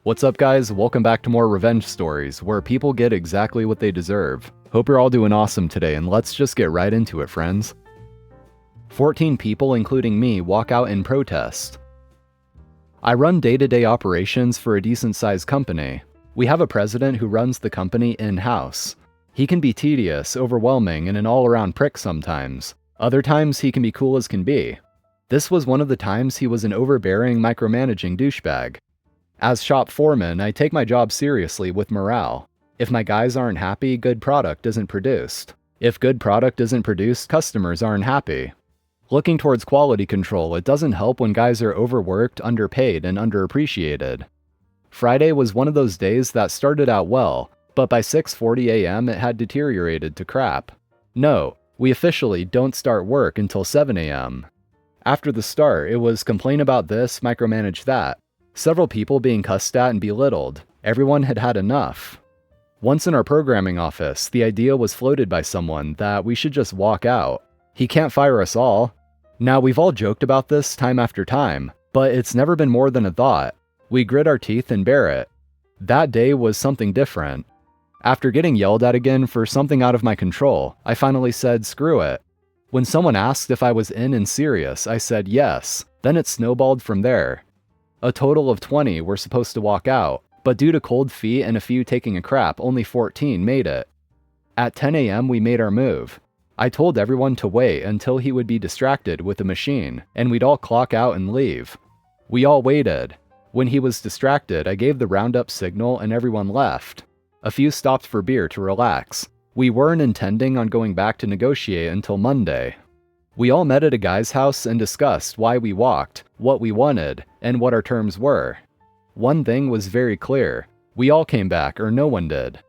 What's up, guys? Welcome back to more revenge stories, where people get exactly what they deserve. Hope you're all doing awesome today, and let's just get right into it, friends. 14 people, including me, walk out in protest. I run day-to-day operations for a decent-sized company. We have a president who runs the company in-house. He can be tedious, overwhelming, and an all-around prick sometimes. Other times, he can be cool as can be. This was one of the times he was an overbearing, micromanaging douchebag. As shop foreman, I take my job seriously with morale. If my guys aren't happy, good product isn't produced. If good product isn't produced, customers aren't happy. Looking towards quality control, it doesn't help when guys are overworked, underpaid, and underappreciated. Friday was one of those days that started out well, but by 6:40 a.m. it had deteriorated to crap. No, we officially don't start work until 7 a.m. After the start, it was complain about this, micromanage that. Several people being cussed at and belittled. Everyone had had enough. Once in our programming office, the idea was floated by someone that we should just walk out. He can't fire us all. Now, we've all joked about this time after time, but it's never been more than a thought. We grit our teeth and bear it. That day was something different. After getting yelled at again for something out of my control, I finally said, screw it. When someone asked if I was in and serious, I said yes. Then it snowballed from there. A total of 20 were supposed to walk out, but due to cold feet and a few taking a crap, only 14 made it. At 10 a.m. we made our move. I told everyone to wait until he would be distracted with the machine, and we'd all clock out and leave. We all waited. When he was distracted, I gave the roundup signal and everyone left. A few stopped for beer to relax. We weren't intending on going back to negotiate until Monday. We all met at a guy's house and discussed why we walked, what we wanted, and what our terms were. One thing was very clear. We all came back, or no one did.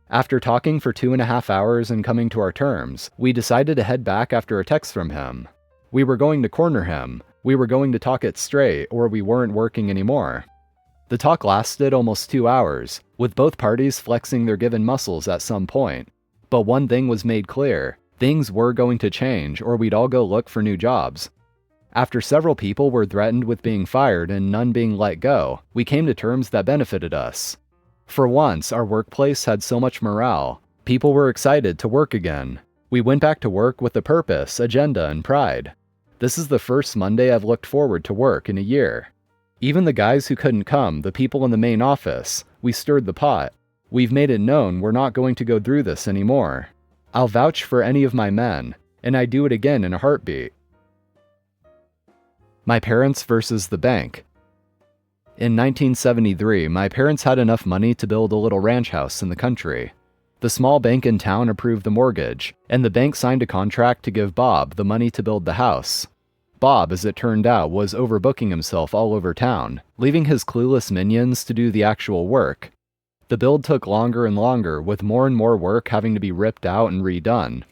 After talking for 2.5 hours and coming to our terms, we decided to head back after a text from him. We were going to corner him. We were going to talk it straight, or we weren't working anymore. The talk lasted almost 2 hours, with both parties flexing their given muscles at some point. But one thing was made clear. Things were going to change, or we'd all go look for new jobs. After several people were threatened with being fired and none being let go, we came to terms that benefited us. For once, our workplace had so much morale. People were excited to work again. We went back to work with a purpose, agenda, and pride. This is the first Monday I've looked forward to work in a year. Even the guys who couldn't come, the people in the main office, we stirred the pot. We've made it known we're not going to go through this anymore. I'll vouch for any of my men, and I'd do it again in a heartbeat. My parents versus the bank. In 1973, my parents had enough money to build a little ranch house in the country. The small bank in town approved the mortgage, and the bank signed a contract to give Bob the money to build the house. Bob, as it turned out, was overbooking himself all over town, leaving his clueless minions to do the actual work. The build took longer and longer, with more and more work having to be ripped out and redone.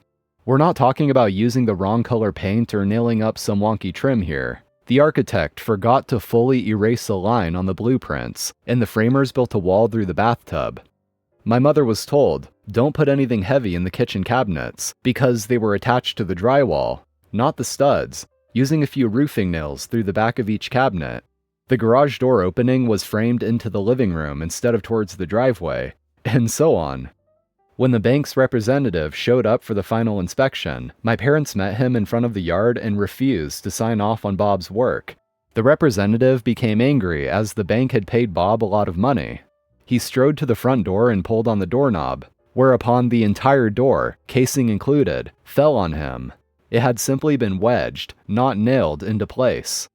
We're not talking about using the wrong color paint or nailing up some wonky trim here. The architect forgot to fully erase a line on the blueprints, and the framers built a wall through the bathtub. My mother was told, don't put anything heavy in the kitchen cabinets, because they were attached to the drywall, not the studs, using a few roofing nails through the back of each cabinet. The garage door opening was framed into the living room instead of towards the driveway, and so on. When the bank's representative showed up for the final inspection, my parents met him in front of the yard and refused to sign off on Bob's work. The representative became angry as the bank had paid Bob a lot of money. He strode to the front door and pulled on the doorknob, whereupon the entire door, casing included, fell on him. It had simply been wedged, not nailed into place.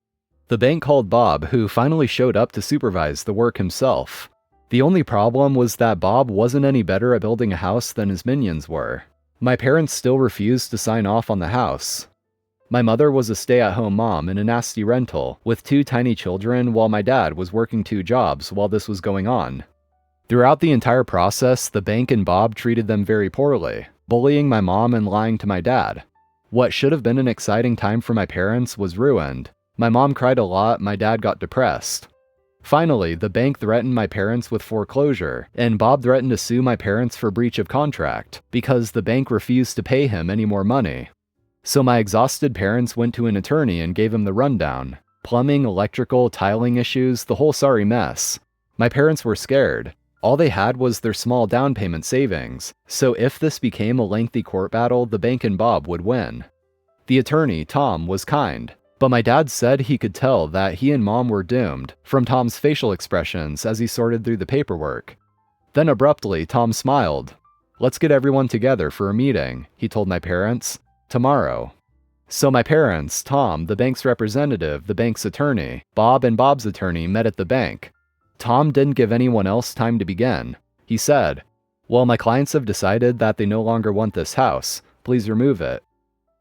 The bank called Bob, who finally showed up to supervise the work himself. The only problem was that Bob wasn't any better at building a house than his minions were. My parents still refused to sign off on the house. My mother was a stay-at-home mom in a nasty rental, with 2 tiny children, while my dad was working 2 jobs while this was going on. Throughout the entire process, the bank and Bob treated them very poorly, bullying my mom and lying to my dad. What should have been an exciting time for my parents was ruined. My mom cried a lot, my dad got depressed. Finally, the bank threatened my parents with foreclosure, and Bob threatened to sue my parents for breach of contract, because the bank refused to pay him any more money. So my exhausted parents went to an attorney and gave him the rundown. Plumbing, electrical, tiling issues, the whole sorry mess. My parents were scared. All they had was their small down payment savings, so if this became a lengthy court battle, the bank and Bob would win. The attorney, Tom, was kind, but my dad said he could tell that he and Mom were doomed from Tom's facial expressions as he sorted through the paperwork. Then abruptly, Tom smiled. "Let's get everyone together for a meeting," he told my parents. "Tomorrow." So my parents, Tom, the bank's representative, the bank's attorney, Bob and Bob's attorney met at the bank. Tom didn't give anyone else time to begin. He said, "Well, my clients have decided that they no longer want this house. Please remove it."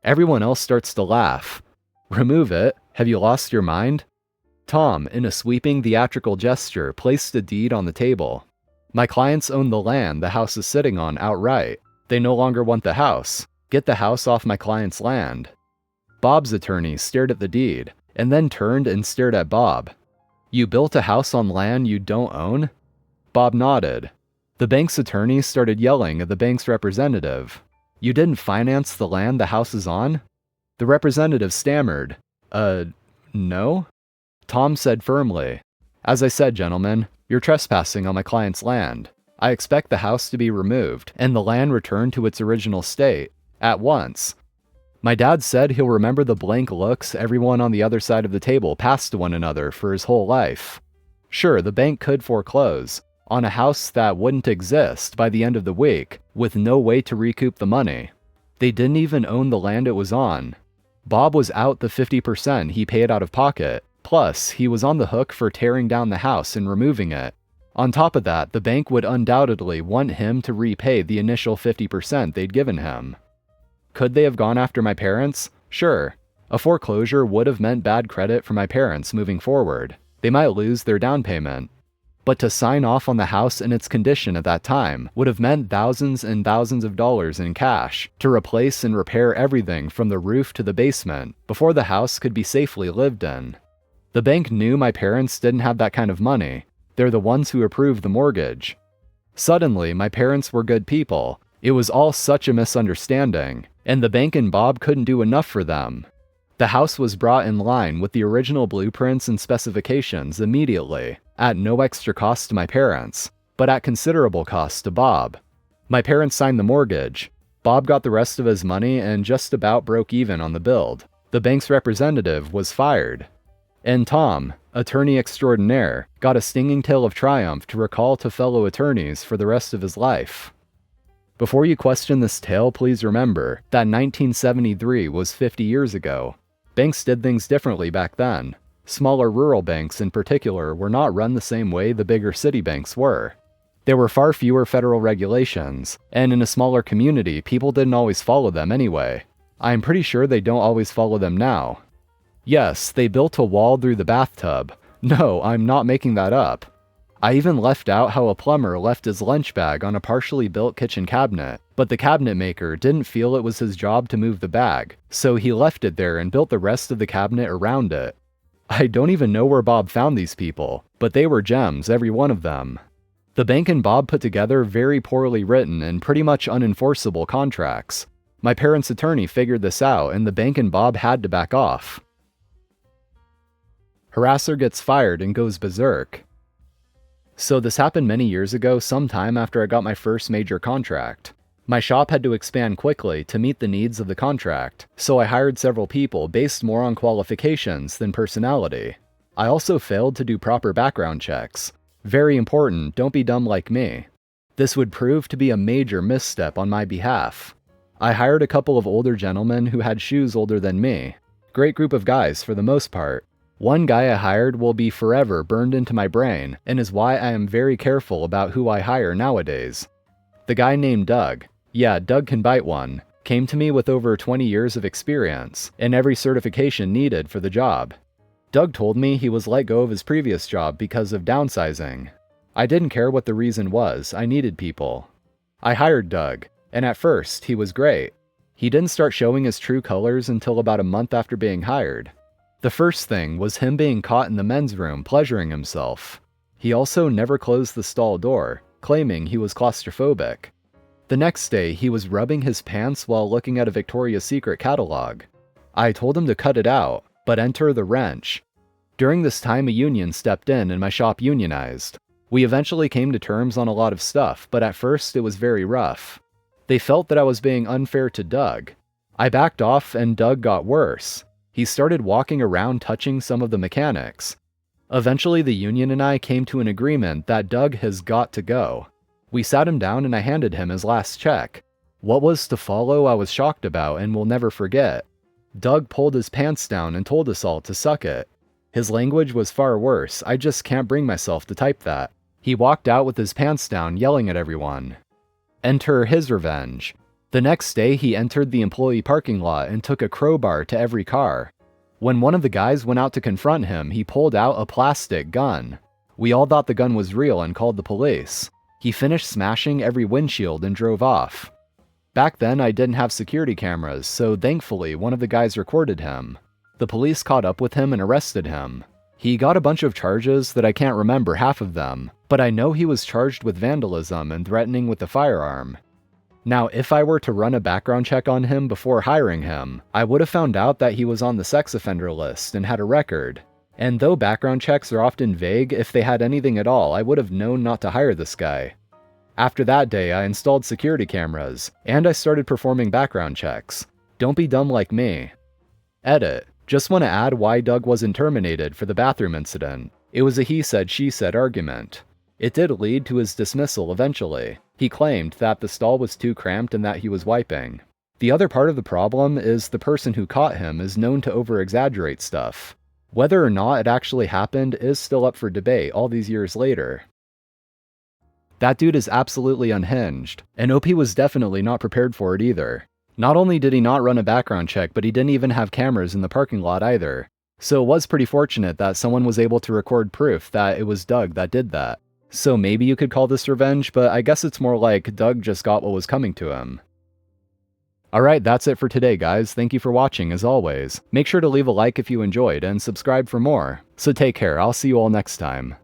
Everyone else starts to laugh. "Remove it? Have you lost your mind?" Tom, in a sweeping theatrical gesture, placed a deed on the table. "My clients own the land the house is sitting on outright. They no longer want the house. Get the house off my client's land." Bob's attorney stared at the deed, and then turned and stared at Bob. "You built a house on land you don't own?" Bob nodded. The bank's attorney started yelling at the bank's representative. "You didn't finance the land the house is on?" The representative stammered. No?" Tom said firmly, "As I said, gentlemen, you're trespassing on my client's land. I expect the house to be removed and the land returned to its original state, at once." My dad said he'll remember the blank looks everyone on the other side of the table passed to one another for his whole life. Sure, the bank could foreclose on a house that wouldn't exist by the end of the week, with no way to recoup the money. They didn't even own the land it was on. Bob was out the 50% he paid out of pocket, plus he was on the hook for tearing down the house and removing it. On top of that, the bank would undoubtedly want him to repay the initial 50% they'd given him. Could they have gone after my parents? Sure. A foreclosure would have meant bad credit for my parents moving forward. They might lose their down payment. But to sign off on the house in its condition at that time would have meant thousands and thousands of dollars in cash to replace and repair everything from the roof to the basement before the house could be safely lived in. The bank knew my parents didn't have that kind of money. They're the ones who approved the mortgage. Suddenly, my parents were good people. It was all such a misunderstanding, and the bank and Bob couldn't do enough for them. The house was brought in line with the original blueprints and specifications immediately, at no extra cost to my parents, but at considerable cost to Bob. My parents signed the mortgage. Bob got the rest of his money and just about broke even on the build. The bank's representative was fired. And Tom, attorney extraordinaire, got a stinging tale of triumph to recall to fellow attorneys for the rest of his life. Before you question this tale, please remember that 1973 was 50 years ago. Banks did things differently back then. Smaller rural banks in particular were not run the same way the bigger city banks were. There were far fewer federal regulations, and in a smaller community, people didn't always follow them anyway. I'm pretty sure they don't always follow them now. Yes, they built a wall through the bathtub. No, I'm not making that up. I even left out how a plumber left his lunch bag on a partially built kitchen cabinet, but the cabinet maker didn't feel it was his job to move the bag, so he left it there and built the rest of the cabinet around it. I don't even know where Bob found these people, but they were gems, every one of them. The bank and Bob put together very poorly written and pretty much unenforceable contracts. My parents' attorney figured this out, and the bank and Bob had to back off. Harasser gets fired and goes berserk. So this happened many years ago, sometime after I got my first major contract. My shop had to expand quickly to meet the needs of the contract, so I hired several people based more on qualifications than personality. I also failed to do proper background checks. Very important, don't be dumb like me. This would prove to be a major misstep on my behalf. I hired a couple of older gentlemen who had shoes older than me. Great group of guys for the most part. One guy I hired will be forever burned into my brain, and is why I am very careful about who I hire nowadays. The guy named Doug, yeah, Doug can bite one, came to me with over 20 years of experience, and every certification needed for the job. Doug told me he was let go of his previous job because of downsizing. I didn't care what the reason was, I needed people. I hired Doug, and at first, he was great. He didn't start showing his true colors until about a month after being hired. The first thing was him being caught in the men's room pleasuring himself. He also never closed the stall door, claiming he was claustrophobic. The next day, he was rubbing his pants while looking at a Victoria's Secret catalog. I told him to cut it out, but enter the wrench. During this time, a union stepped in and my shop unionized. We eventually came to terms on a lot of stuff, but at first it was very rough. They felt that I was being unfair to Doug. I backed off and Doug got worse. He started walking around touching some of the mechanics. Eventually the union and I came to an agreement that Doug has got to go. We sat him down and I handed him his last check. What was to follow I was shocked about and will never forget. Doug pulled his pants down and told us all to suck it. His language was far worse, I just can't bring myself to type that. He walked out with his pants down, yelling at everyone. Enter his revenge. The next day he entered the employee parking lot and took a crowbar to every car. When one of the guys went out to confront him, he pulled out a plastic gun. We all thought the gun was real and called the police. He finished smashing every windshield and drove off. Back then I didn't have security cameras, so thankfully one of the guys recorded him. The police caught up with him and arrested him. He got a bunch of charges that I can't remember half of them, but I know he was charged with vandalism and threatening with a firearm. Now, if I were to run a background check on him before hiring him, I would have found out that he was on the sex offender list and had a record. And though background checks are often vague, if they had anything at all, I would have known not to hire this guy. After that day, I installed security cameras, and I started performing background checks. Don't be dumb like me. Edit. Just want to add why Doug wasn't terminated for the bathroom incident. It was a he said, she said argument. It did lead to his dismissal eventually. He claimed that the stall was too cramped and that he was wiping. The other part of the problem is the person who caught him is known to over-exaggerate stuff. Whether or not it actually happened is still up for debate all these years later. That dude is absolutely unhinged, and OP was definitely not prepared for it either. Not only did he not run a background check, but he didn't even have cameras in the parking lot either. So it was pretty fortunate that someone was able to record proof that it was Doug that did that. So maybe you could call this revenge, but I guess it's more like Doug just got what was coming to him. Alright, that's it for today guys, thank you for watching as always. Make sure to leave a like if you enjoyed, and subscribe for more. So take care, I'll see you all next time.